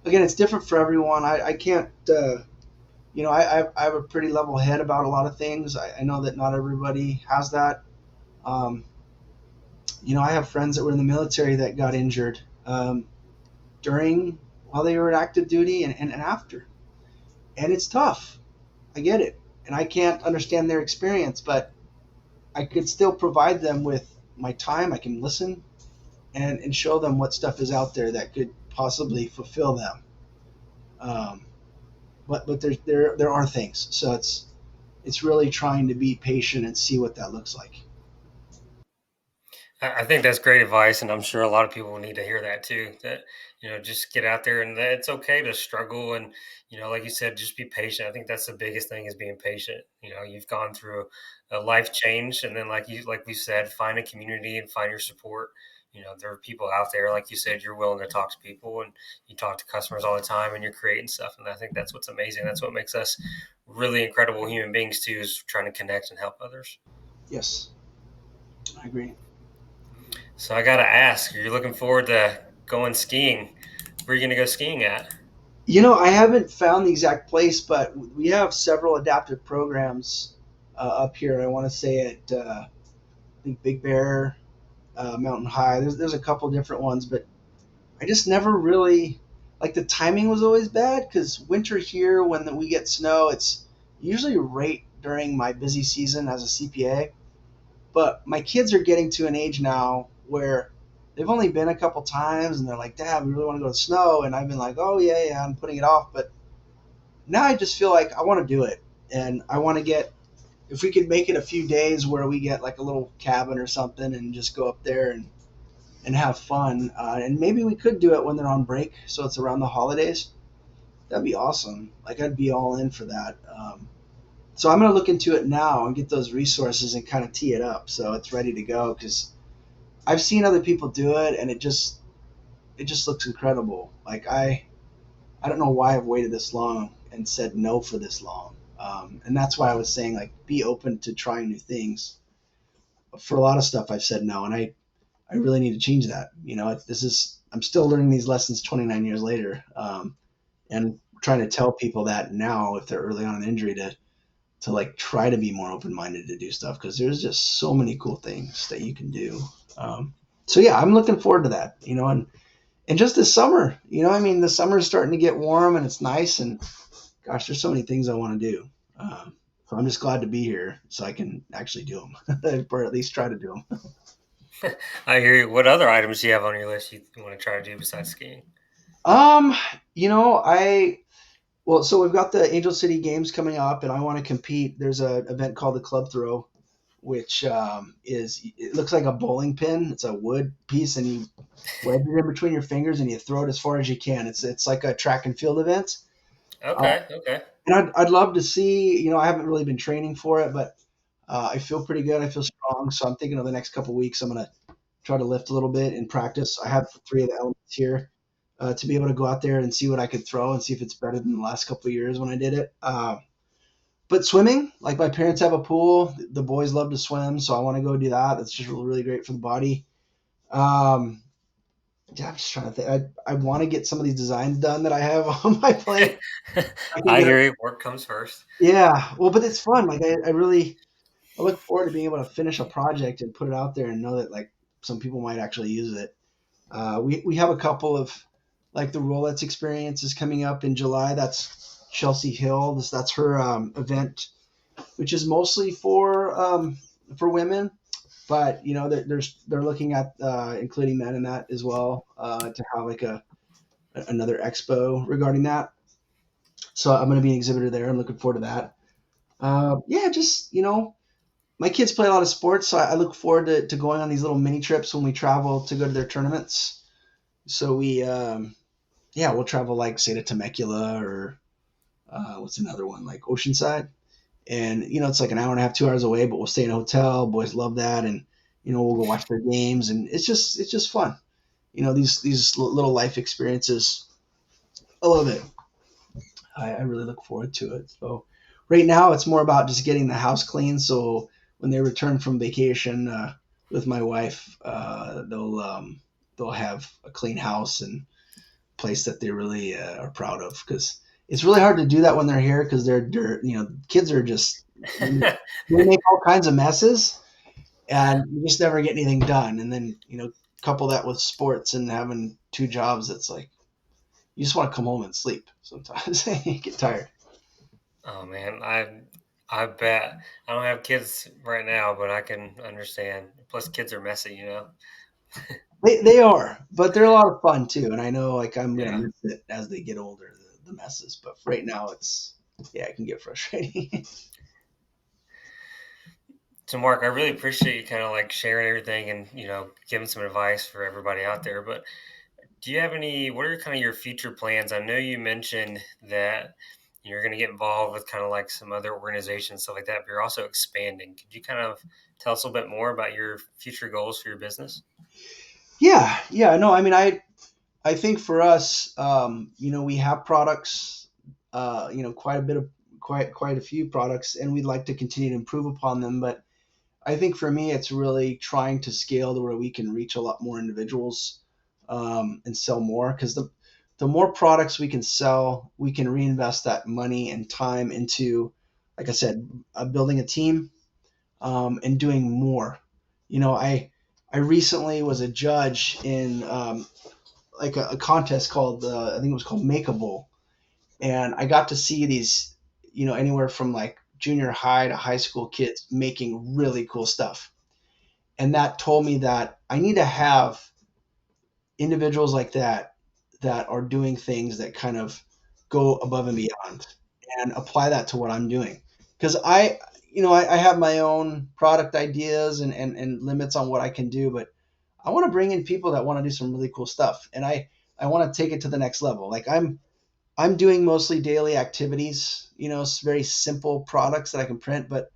again, it's different for everyone. I can't. I have a pretty level head about a lot of things. I know that not everybody has that. Um, I have friends that were in the military that got injured while they were in active duty and after. And it's tough. I get it. And I can't understand their experience, but I could still provide them with my time. I can listen and show them what stuff is out there that could possibly fulfill them. But there are things. So it's really trying to be patient and see what that looks like. I think that's great advice, and I'm sure a lot of people need to hear that too. That just get out there, and that it's okay to struggle, and like you said, just be patient. I think that's the biggest thing is being patient. You've gone through a life change, and then like we said, find a community and find your support. There are people out there, like you said, you're willing to talk to people, and you talk to customers all the time, and you're creating stuff. And I think that's what's amazing. That's what makes us really incredible human beings too, is trying to connect and help others. Yes, I agree. So I got to ask, are you looking forward to going skiing? Where are you going to go skiing at? I haven't found the exact place, but we have several adaptive programs up here. I want to say at I think Big Bear, Mountain High. There's a couple different ones, but I just never really like the timing was always bad because winter here when we get snow, it's usually right during my busy season as a CPA. But my kids are getting to an age now where they've only been a couple times and they're like, Dad, we really want to go to the snow. And I've been like, oh, yeah, I'm putting it off. But now I just feel like I want to do it. And I want to if we could make it a few days where we get like a little cabin or something and just go up there and have fun. And maybe we could do it when they're on break. So it's around the holidays. That'd be awesome. Like I'd be all in for that. So I'm going to look into it now and get those resources and kind of tee it up so it's ready to go because I've seen other people do it and it just looks incredible. Like I don't know why I've waited this long and said no for this long. And that's why I was saying like be open to trying new things. For a lot of stuff I've said no, and I really need to change that. I'm still learning these lessons 29 years later, and trying to tell people that now if they're early on in injury to like try to be more open-minded to do stuff because there's just so many cool things that you can do. So yeah, I'm looking forward to that, and just this summer, I mean, the summer is starting to get warm and it's nice and gosh, there's so many things I want to do. So So I'm just glad to be here so I can actually do them, or at least try to do them. I hear you. What other items do you have on your list you want to try to do besides skiing? Um, you know, so we've got the Angel City Games coming up, and I want to compete. There's an event called the Club Throw, which it looks like a bowling pin. It's a wood piece, and you wedge it in between your fingers, and you throw it as far as you can. It's like a track and field event. Uh, Okay, okay. and I'd love to see. I haven't really been training for it, but I feel pretty good. I feel strong, so I'm thinking of the next couple weeks. I'm gonna try to lift a little bit and practice. I have three of the elements here to be able to go out there and see what I could throw and see if it's better than the last couple of years when I did it. But swimming, like my parents have a pool. The boys love to swim, so I want to go do that. That's just really, really great for the body. Um, yeah, I'm just trying to think. I want to get some of these designs done that I have on my plate. I can I get hear you. Work comes first. yeah. Well, but it's fun. Like I look forward to being able to finish a project and put it out there and know that like some people might actually use it. We have a couple of like the Rolex experience is coming up in July. That's Chelsea Hill. That's her event, which is mostly for women, but they're looking at including men in that as well to have like another expo regarding that. So I'm going to be an exhibitor there. I'm looking forward to that. Yeah, just my kids play a lot of sports, so I look forward to going on these little mini trips when we travel to go to their tournaments. So we'll travel like say to Temecula or what's another one like Oceanside, and it's like an hour and a half, 2 hours away, but we'll stay in a hotel. Boys love that, and we'll go watch their games, and it's just fun. These little life experiences. I love it. I really look forward to it. So right now it's more about just getting the house clean. So when they return from vacation with my wife, they'll have a clean house and place that they really are proud of because it's really hard to do that when they're here because they're kids are just they make all kinds of messes and you just never get anything done, and then couple that with sports and having two jobs, it's like you just want to come home and sleep sometimes. You get tired. Oh man, I bet. I don't have kids right now, but I can understand. Plus, kids are messy, you know. They are, but they're a lot of fun too, and I know like I'm gonna Yeah. miss it as they get older, the messes, but for right now it's yeah, it can get frustrating. So, Mark, I really appreciate you kind of like sharing everything and giving some advice for everybody out there. But do you have any? What are kind of your future plans? I know you mentioned that you're going to get involved with kind of like some other organizations, stuff like that. But you're also expanding. Could you kind of tell us a little bit more about your future goals for your business? Yeah, no, I mean I think for us, we have products, quite a bit of quite a few products, and we'd like to continue to improve upon them. But I think for me, it's really trying to scale to where we can reach a lot more individuals and sell more. Because the more products we can sell, we can reinvest that money and time into, like I said, building a team and doing more. I recently was a judge in like a contest called I think it was called Makeable, and I got to see these anywhere from like junior high to high school kids making really cool stuff, and that told me that I need to have individuals like that are doing things that kind of go above and beyond and apply that to what I'm doing because I have my own product ideas and limits on what I can do, but I want to bring in people that want to do some really cool stuff, and I want to take it to the next level. Like I'm doing mostly daily activities, very simple products that I can print, but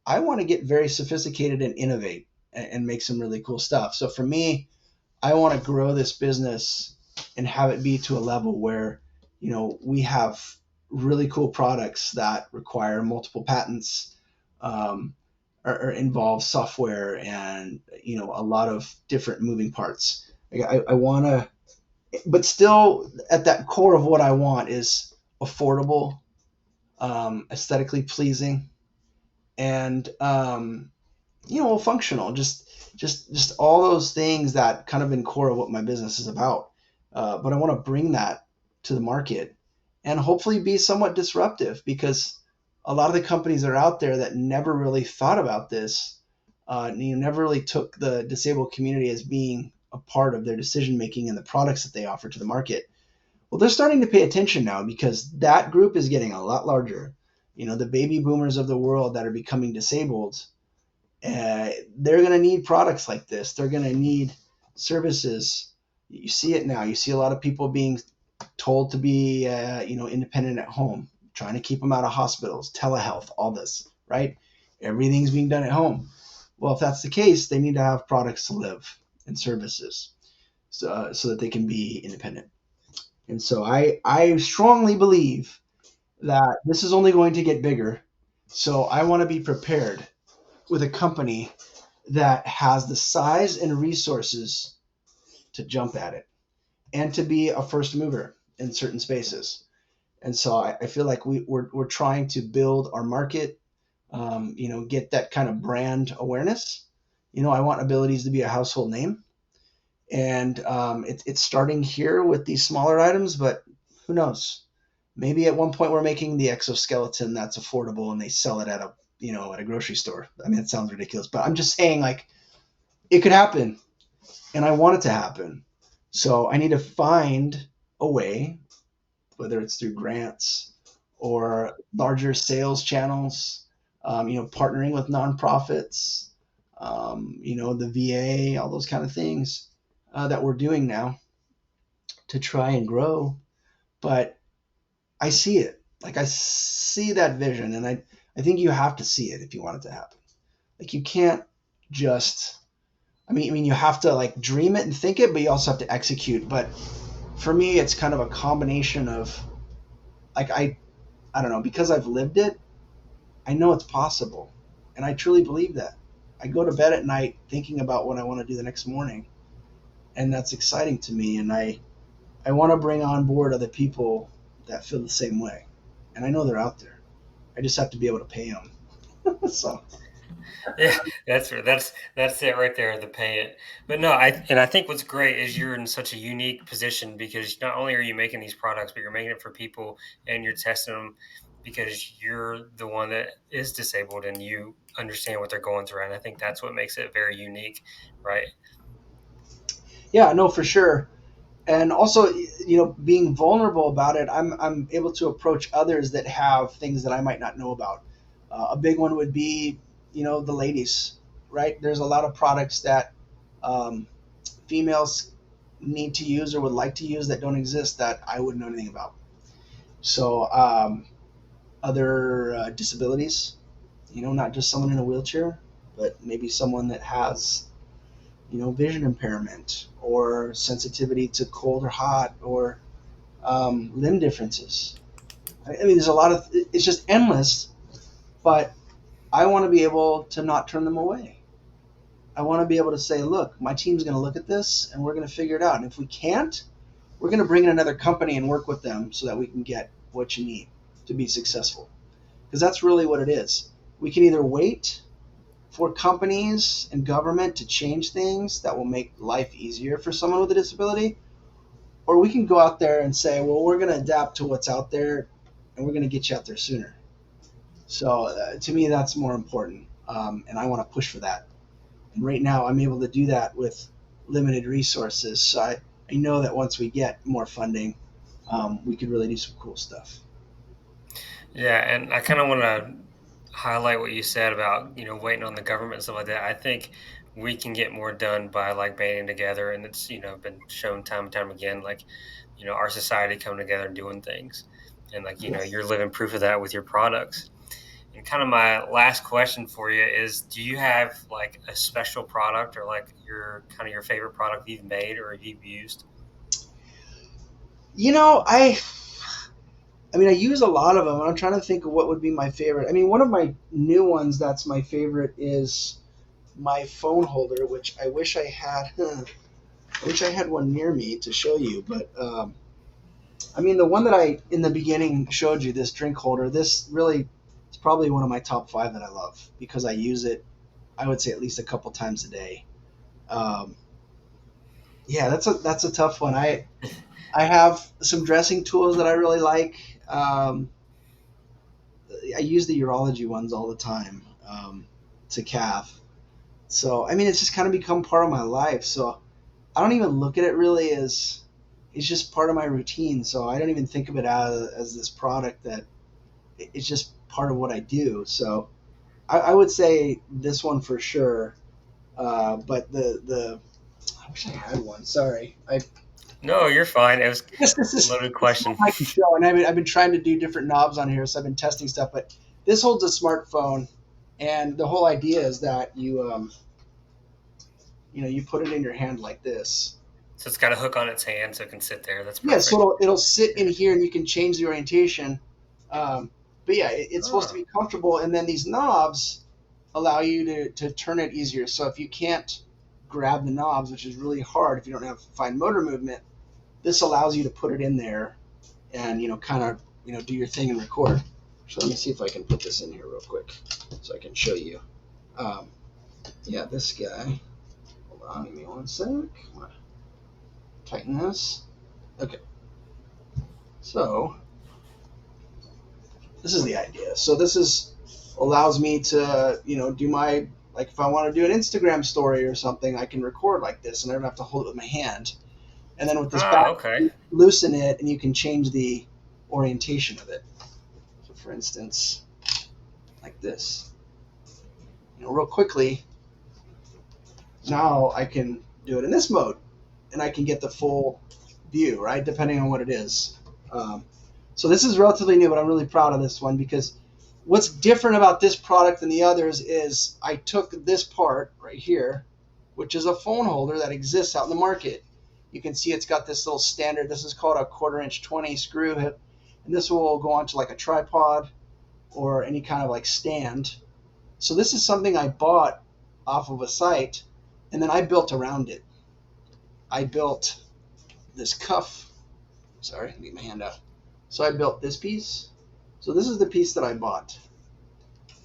I want to get very sophisticated and innovate and make some really cool stuff. So for me, I want to grow this business and have it be to a level where, we have really cool products that require multiple patents, um, or involve software and, a lot of different moving parts. Like I want to, but still at that core of what I want is affordable, aesthetically pleasing, and functional. Just all those things that kind of been core of what my business is about. But I want to bring that to the market and hopefully be somewhat disruptive because a lot of the companies that are out there that never really thought about this, never really took the disabled community as being a part of their decision making and the products that they offer to the market. Well, they're starting to pay attention now because that group is getting a lot larger. The baby boomers of the world that are becoming disabled, they're going to need products like this. They're going to need services. You see it now. You see a lot of people being told to be, independent at home, trying to keep them out of hospitals, telehealth, all this, right? Everything's being done at home. Well, if that's the case, they need to have products to live and services so that they can be independent. And so I strongly believe that this is only going to get bigger. So I want to be prepared with a company that has the size and resources to jump at it and to be a first mover in certain spaces. And so I feel like we're trying to build our market, get that kind of brand awareness. I want AbilitEase to be a household name. And it's starting here with these smaller items, but who knows? Maybe at one point we're making the exoskeleton that's affordable and they sell it at a grocery store. I mean, it sounds ridiculous, but I'm just saying, like, it could happen, and I want it to happen. So I need to find a way, whether it's through grants or larger sales channels, partnering with nonprofits, the VA, all those kind of things that we're doing now to try and grow. But I see it. Like, I see that vision, and I think you have to see it if you want it to happen. Like, you can't just, you have to like dream it and think it, but you also have to execute. But for me, it's kind of a combination of, like, I don't know, because I've lived it, I know it's possible. And I truly believe that. I go to bed at night thinking about what I want to do the next morning. And that's exciting to me. And I want to bring on board other people that feel the same way. And I know they're out there. I just have to be able to pay them. So Yeah, that's it right there, the pay it. But no, I think what's great is you're in such a unique position because not only are you making these products, but you're making it for people and you're testing them because you're the one that is disabled and you understand what they're going through. And I think that's what makes it very unique, right? yeah, no, for sure. And also, being vulnerable about it, I'm able to approach others that have things that I might not know about. A big one would be, the ladies, right? There's a lot of products that um, females need to use or would like to use that don't exist that I wouldn't know anything about. So other disabilities, not just someone in a wheelchair, but maybe someone that has vision impairment or sensitivity to cold or hot or limb differences. There's a lot of, it's just endless, but I want to be able to not turn them away. I want to be able to say, look, my team's going to look at this and we're going to figure it out. And if we can't, we're going to bring in another company and work with them so that we can get what you need to be successful. Because that's really what it is. We can either wait for companies and government to change things that will make life easier for someone with a disability, or we can go out there and say, well, we're going to adapt to what's out there and we're going to get you out there sooner. So to me, that's more important. And I want to push for that. And right now, I'm able to do that with limited resources. So I know that once we get more funding, we could really do some cool stuff. Yeah, and I kind of want to highlight what you said about waiting on the government and stuff like that. I think we can get more done by like banding together, and it's been shown time and time again. Like our society coming together and doing things, and like Yes. you're living proof of that with your products. And kind of my last question for you is: do you have like a special product or like your favorite product you've made or you've used? You know, I use a lot of them. I'm trying to think of what would be my favorite. One of my new ones that's my favorite is my phone holder, which I wish I had. I wish I had one near me to show you, but the one that I in the beginning showed you, this drink holder, this really is probably one of my top five that I love because I use it, I would say, at least a couple times a day. Um, yeah, that's a tough one. I have some dressing tools that I really like. I use the urology ones all the time to calf. So I mean, it's just kind of become part of my life. So I don't even look at it really as it's just part of my routine. So I don't even think of it as this product that it's just part of what I do. So I would say this one for sure. But the I wish I had one. Sorry, I No, you're fine. It was guess a loaded this is question. my show, and I've been trying to do different knobs on here, so I've been testing stuff. But this holds a smartphone, and the whole idea is that you put it in your hand like this. So it's got a hook on its hand, so it can sit there. That's Yeah, perfect. so it'll sit in here, and you can change the orientation. But yeah, it's supposed to Oh, be comfortable, and then these knobs allow you to turn it easier. So if you can't grab the knobs, which is really hard if you don't have fine motor movement, this allows you to put it in there and kind of do your thing and record. So let me see if I can put this in here real quick so I can show you. Um, yeah, this guy. Hold on, give me one sec. I'm gonna tighten this. Okay, so this is the idea. So this is allows me to do my, like, if I want to do an Instagram story or something, I can record like this, and I don't have to hold it with my hand. And then with this back, okay. loosen it, and you can change the orientation of it. So for instance, like this, real quickly, now I can do it in this mode, and I can get the full view, right? Depending on what it is. Um, so this is relatively new, but I'm really proud of this one because what's different about this product than the others is I took this part right here, which is a phone holder that exists out in the market. You can see it's got this little standard. This is called a 1/4" 20 screw hip, and this will go onto like a tripod or any kind of like stand. So this is something I bought off of a site, and then I built around it. I built this cuff. Sorry, let me get my hand out. So I built this piece. So this is the piece that I bought,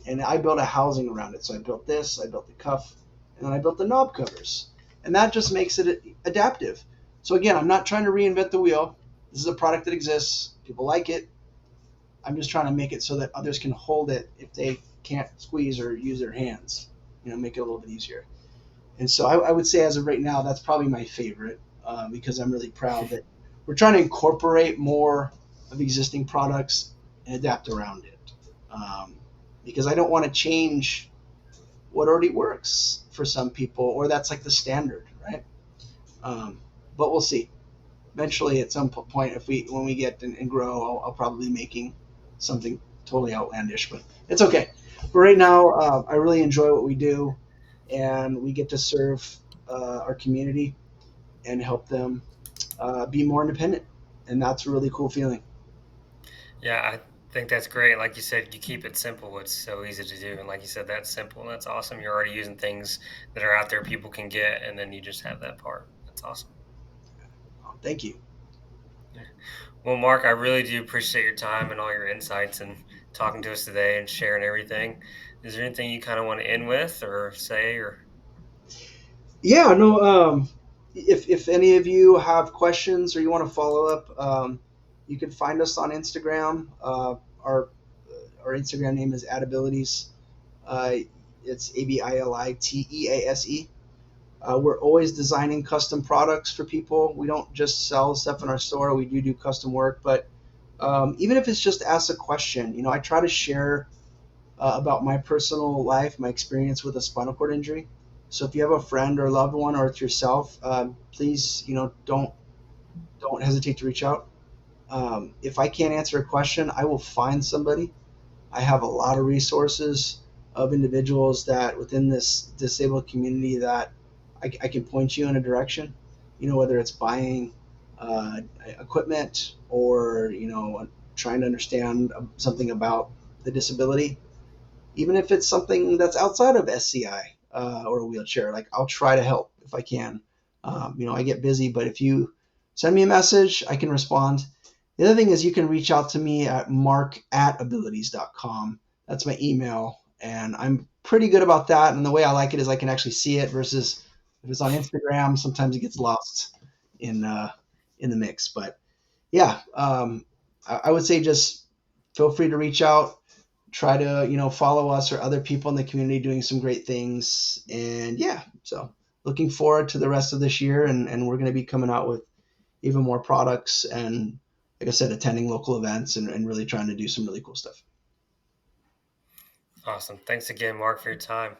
and I built a housing around it. So I built this, I built the cuff, and then I built the knob covers, and that just makes it adaptive. So again, I'm not trying to reinvent the wheel. This is a product that exists. People like it. I'm just trying to make it so that others can hold it if they can't squeeze or use their hands. Make it a little bit easier. And so I would say as of right now, that's probably my favorite because I'm really proud that we're trying to incorporate more of existing products and adapt around it. Because I don't want to change what already works for some people, or that's like the standard, right? But we'll see. Eventually, at some point, when we get and grow, I'll probably be making something totally outlandish, but it's okay. But right now, I really enjoy what we do, and we get to serve our community and help them be more independent, and that's a really cool feeling. Yeah, I think that's great. Like you said, you keep it simple. It's so easy to do. And like you said, that's simple. That's awesome. You're already using things that are out there people can get, and then you just have that part. That's awesome. Thank you. Yeah. Well, Mark, I really do appreciate your time and all your insights and talking to us today and sharing everything. Is there anything you kind of want to end with or say or Yeah, no. If any of you have questions or you want to follow up, you can find us on Instagram. Our Instagram name is AbilitEase. Uh, it's Abilitease. We're always designing custom products for people. We don't just sell stuff in our store. We do custom work, but even if it's just ask a question, I try to share about my personal life, my experience with a spinal cord injury. So if you have a friend or loved one, or it's yourself, please, don't hesitate to reach out. If I can't answer a question, I will find somebody. I have a lot of resources of individuals that within this disabled community that I can point you in a direction. Whether it's buying equipment or trying to understand something about the disability, even if it's something that's outside of SCI or a wheelchair. Like, I'll try to help if I can. I get busy, but if you send me a message, I can respond. The other thing is you can reach out to me at mark@abilities.com. That's my email, and I'm pretty good about that. And the way I like it is I can actually see it versus if it's on Instagram, sometimes it gets lost in the mix. But yeah, I would say just feel free to reach out. try to, follow us or other people in the community doing some great things. And yeah, so looking forward to the rest of this year, and we're going to be coming out with even more products and, like I said, attending local events and really trying to do some really cool stuff. Awesome. Thanks again, Mark, for your time.